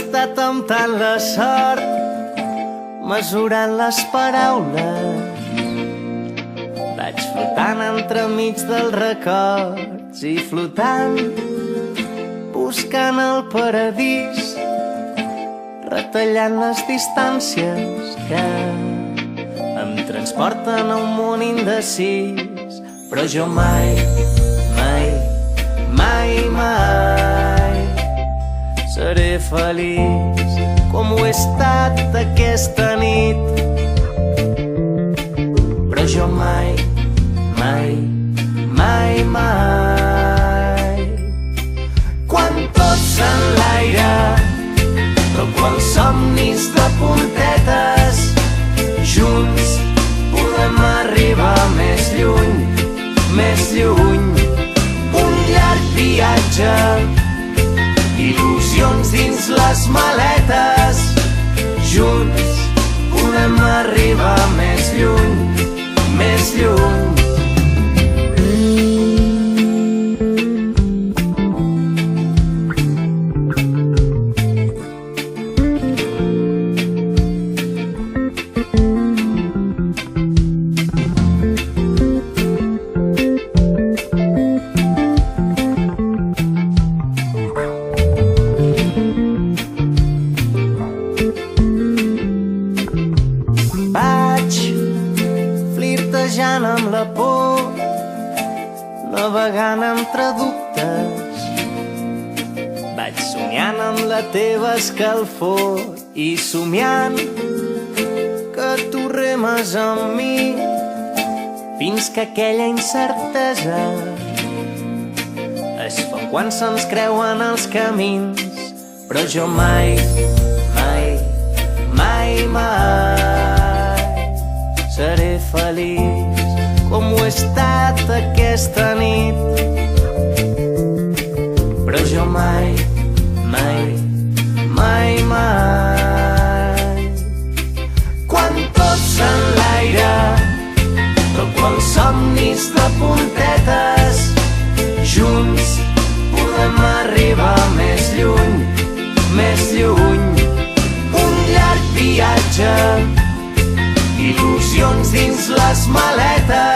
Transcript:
estat temptant la sort, mesurant les paraules. Vaig flotant entremig dels records i flotant, buscant el paradís, retallant les distàncies que em transporten a un món indecis. Però jo mai, mai, mai, mai seré feliç com ho he estat aquesta nit. Però jo mai, mai, mai, mai, quan tot s'enlaira, però quan somnis de puntetes, junts podem arribar més lluny, més lluny. Un llarg viatge, il·lusions dins les maletes, junts podem arribar més lluny, més lluny. Flirtejant amb la por, navegant entre dubtes, vaig somiant amb la teva escalfor i somiant que tu remes amb mi fins que aquella incertesa es fa quan se'ns creuen els camins. Però jo mai, mai, mai, mai seré feliç com ho he estat aquesta nit. Però jo mai, mai, mai, mai, quan tot s'enlaira, però quan somnis de puntetes, junts podem arribar més lluny, més lluny. Un llarg viatge, il·lusions dins les maletes,